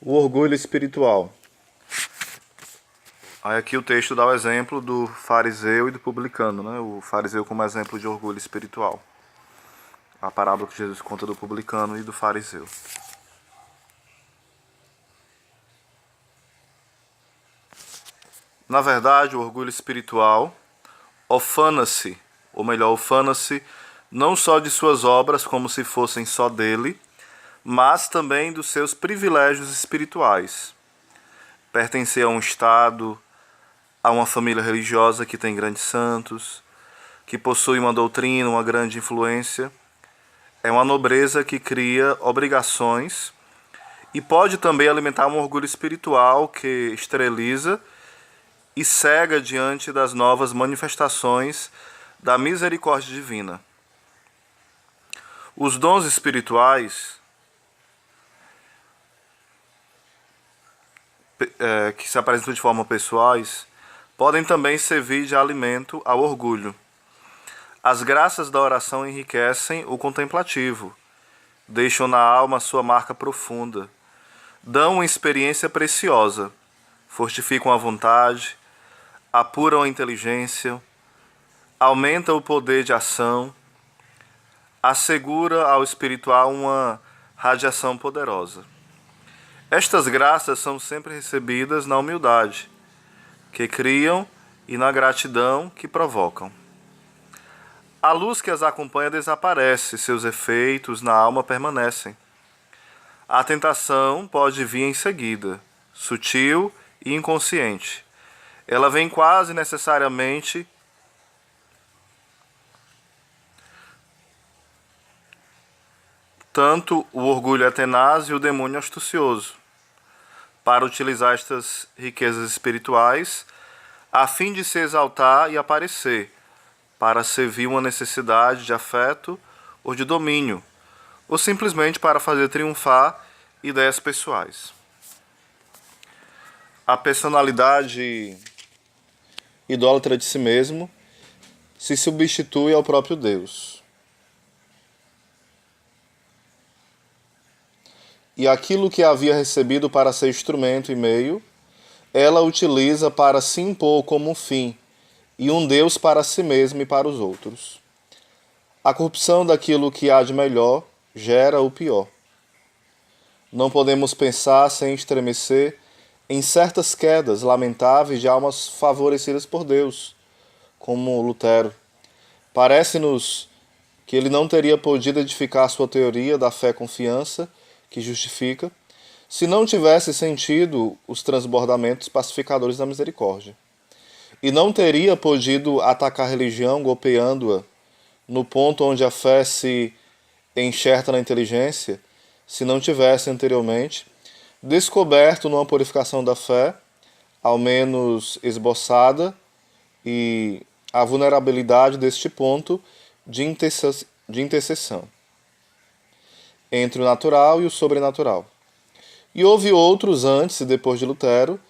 O orgulho espiritual. Aí aqui o texto dá o exemplo do fariseu e do publicano, né? O fariseu como exemplo de orgulho espiritual. A parábola que Jesus conta do publicano e do fariseu. Na verdade, o orgulho espiritual ufana-se, ou melhor, ufana-se não só de suas obras como se fossem só dele, mas também dos seus privilégios espirituais. Pertencer a um estado, a uma família religiosa que tem grandes santos, que possui uma doutrina, uma grande influência. É uma nobreza que cria obrigações e pode também alimentar um orgulho espiritual que esteriliza e cega diante das novas manifestações da misericórdia divina. Os dons espirituais que se apresentam de forma pessoais podem também servir de alimento ao orgulho. As graças da oração enriquecem o contemplativo, deixam na alma sua marca profunda, dão uma experiência preciosa, fortificam a vontade, apuram a inteligência, aumentam o poder de ação, assegura ao espiritual uma radiação poderosa. Estas graças são sempre recebidas na humildade, que criam, e na gratidão que provocam. A luz que as acompanha desaparece, seus efeitos na alma permanecem. A tentação pode vir em seguida, sutil e inconsciente. Ela vem quase necessariamente tanto o orgulho é tenaz e o demônio astucioso, para utilizar estas riquezas espirituais, a fim de se exaltar e aparecer, para servir uma necessidade de afeto ou de domínio, ou simplesmente para fazer triunfar ideias pessoais. A personalidade idólatra de si mesmo se substitui ao próprio Deus. E aquilo que havia recebido para ser instrumento e meio, ela utiliza para se impor como um fim, e um Deus para si mesmo e para os outros. A corrupção daquilo que há de melhor gera o pior. Não podemos pensar sem estremecer em certas quedas lamentáveis de almas favorecidas por Deus, como Lutero. Parece-nos que ele não teria podido edificar sua teoria da fé-confiança, que justifica, se não tivesse sentido os transbordamentos pacificadores da misericórdia. E não teria podido atacar a religião golpeando-a no ponto onde a fé se enxerta na inteligência, se não tivesse anteriormente descoberto numa purificação da fé, ao menos esboçada, e a vulnerabilidade deste ponto de interseção entre o natural e o sobrenatural. E houve outros antes e depois de Lutero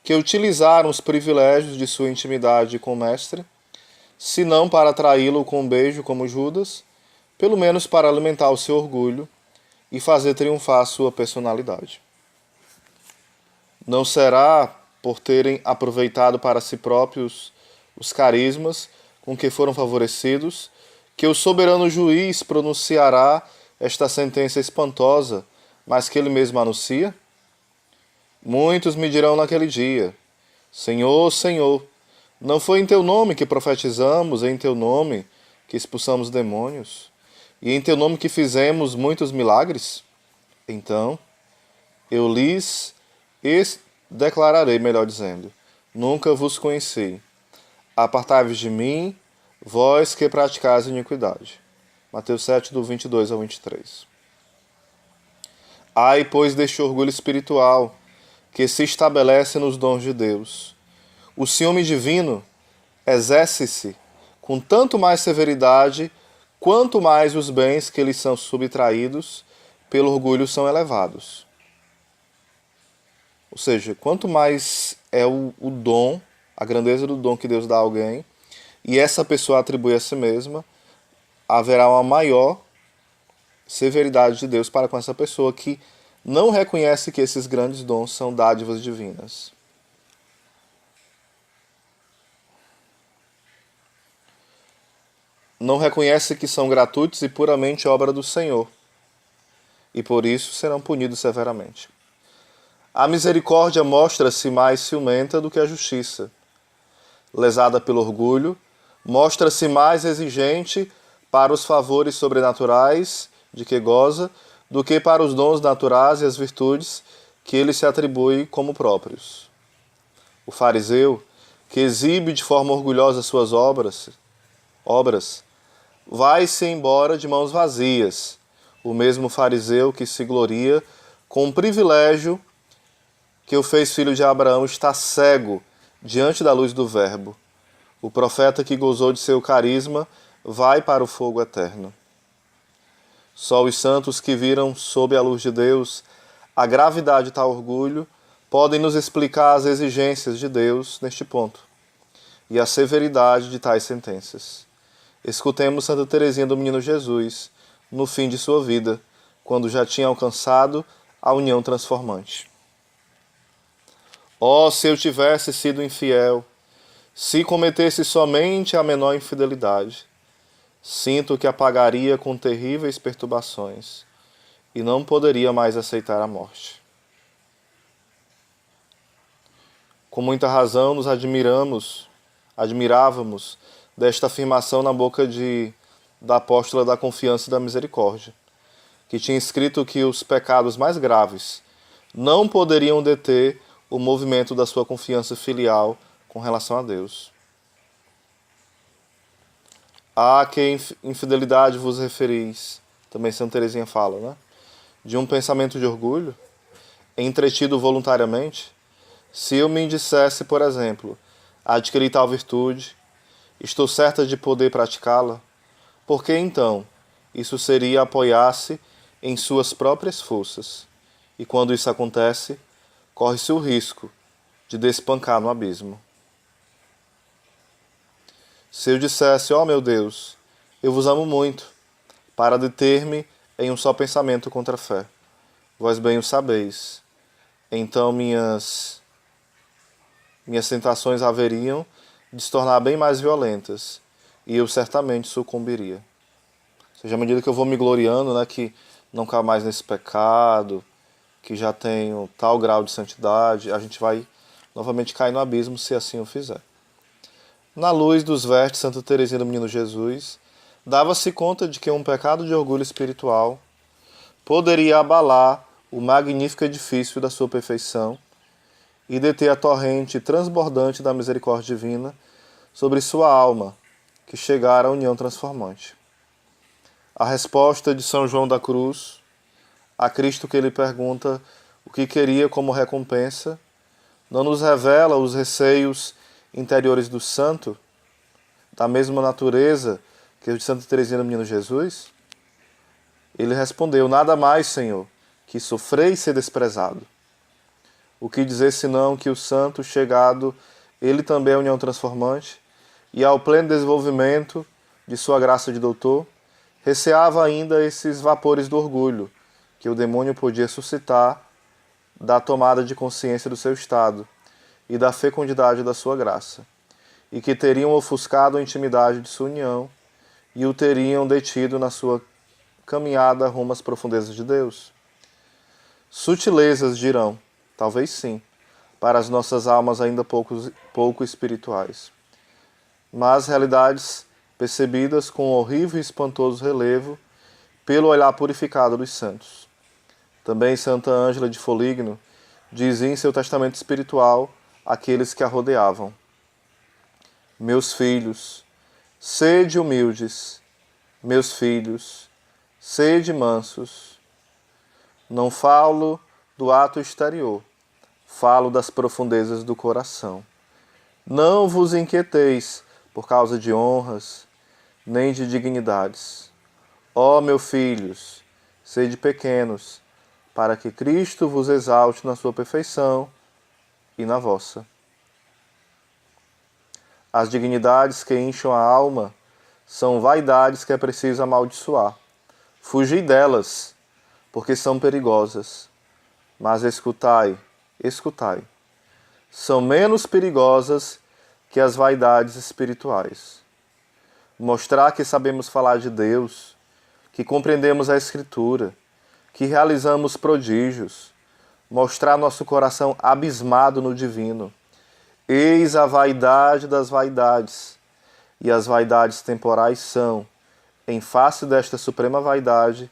que utilizaram os privilégios de sua intimidade com o mestre, se não para atraí-lo com um beijo como Judas, pelo menos para alimentar o seu orgulho e fazer triunfar a sua personalidade. Não será por terem aproveitado para si próprios os carismas com que foram favorecidos que o soberano juiz pronunciará esta sentença espantosa, mas que ele mesmo anuncia? Muitos me dirão naquele dia: Senhor, Senhor, não foi em teu nome que profetizamos, em teu nome que expulsamos demônios, e em teu nome que fizemos muitos milagres? Então, eu lhes declararei, melhor dizendo, nunca vos conheci. Apartai-vos de mim, vós que praticais iniquidade. Mateus 7, do 22 ao 23. Ai, pois, deste orgulho espiritual que se estabelece nos dons de Deus. O ciúme divino exerce-se com tanto mais severidade, quanto mais os bens que lhes são subtraídos pelo orgulho são elevados. Ou seja, quanto mais é o dom, a grandeza do dom que Deus dá a alguém, e essa pessoa atribui a si mesma, haverá uma maior severidade de Deus para com essa pessoa que não reconhece que esses grandes dons são dádivas divinas. Não reconhece que são gratuitos e puramente obra do Senhor, e por isso serão punidos severamente. A misericórdia mostra-se mais ciumenta do que a justiça. Lesada pelo orgulho, mostra-se mais exigente para os favores sobrenaturais de que goza do que para os dons naturais e as virtudes que ele se atribui como próprios. O fariseu, que exibe de forma orgulhosa suas obras, vai-se embora de mãos vazias. O mesmo fariseu que se gloria com o privilégio que o fez filho de Abraão está cego diante da luz do Verbo. O profeta que gozou de seu carisma vai para o fogo eterno. Só os santos que viram sob a luz de Deus a gravidade de tal orgulho podem nos explicar as exigências de Deus neste ponto e a severidade de tais sentenças. Escutemos Santa Teresinha do Menino Jesus no fim de sua vida, quando já tinha alcançado a união transformante. Oh, se eu tivesse sido infiel, se cometesse somente a menor infidelidade, sinto que a pagaria com terríveis perturbações e não poderia mais aceitar a morte. Com muita razão nos admirávamos desta afirmação na boca da apóstola da confiança e da misericórdia, que tinha escrito que os pecados mais graves não poderiam deter o movimento da sua confiança filial com relação a Deus. A que infidelidade vos referis? Também Santa Teresinha fala, né? De um pensamento de orgulho, entretido voluntariamente? Se eu me dissesse, por exemplo, adquirir tal virtude, estou certa de poder praticá-la, por que então isso seria apoiar-se em suas próprias forças? E quando isso acontece, corre-se o risco de despencar no abismo. Se eu dissesse, ó meu Deus, eu vos amo muito, para deter-me em um só pensamento contra a fé, vós bem o sabeis, então minhas tentações haveriam de se tornar bem mais violentas, e eu certamente sucumbiria. Ou seja, à medida que eu vou me gloriando, né, que não caio mais nesse pecado, que já tenho tal grau de santidade, a gente vai novamente cair no abismo se assim o fizer. Na luz dos versos de Santa Teresinha do Menino Jesus, dava-se conta de que um pecado de orgulho espiritual poderia abalar o magnífico edifício da sua perfeição e deter a torrente transbordante da misericórdia divina sobre sua alma, que chegara à união transformante. A resposta de São João da Cruz a Cristo, que ele pergunta o que queria como recompensa, não nos revela os receios interiores do santo, da mesma natureza que os de Santa Teresinha do Menino Jesus? Ele respondeu, nada mais, Senhor, que sofrer e ser desprezado. O que dizer senão que o santo chegado, ele também é a união transformante, e ao pleno desenvolvimento de sua graça de doutor, receava ainda esses vapores do orgulho, que o demônio podia suscitar da tomada de consciência do seu estado e da fecundidade da sua graça, e que teriam ofuscado a intimidade de sua união e o teriam detido na sua caminhada rumo às profundezas de Deus. Sutilezas dirão, talvez sim, para as nossas almas ainda pouco espirituais, mas realidades percebidas com horrível e espantoso relevo pelo olhar purificado dos santos. Também Santa Ângela de Foligno dizia em seu testamento espiritual àqueles que a rodeavam: meus filhos, sede humildes, meus filhos, sede mansos. Não falo do ato exterior, falo das profundezas do coração. Não vos inquieteis por causa de honras, nem de dignidades. Ó, meus filhos, sede pequenos, para que Cristo vos exalte na sua perfeição e na vossa. As dignidades que incham a alma são vaidades que é preciso amaldiçoar. Fugi delas, porque são perigosas. Mas escutai, escutai. São menos perigosas que as vaidades espirituais. Mostrar que sabemos falar de Deus, que compreendemos a Escritura, que realizamos prodígios, mostrar nosso coração abismado no divino. Eis a vaidade das vaidades, e as vaidades temporais são, em face desta suprema vaidade,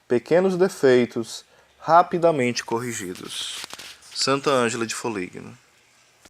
pequenos defeitos rapidamente corrigidos. Santa Ângela de Foligno.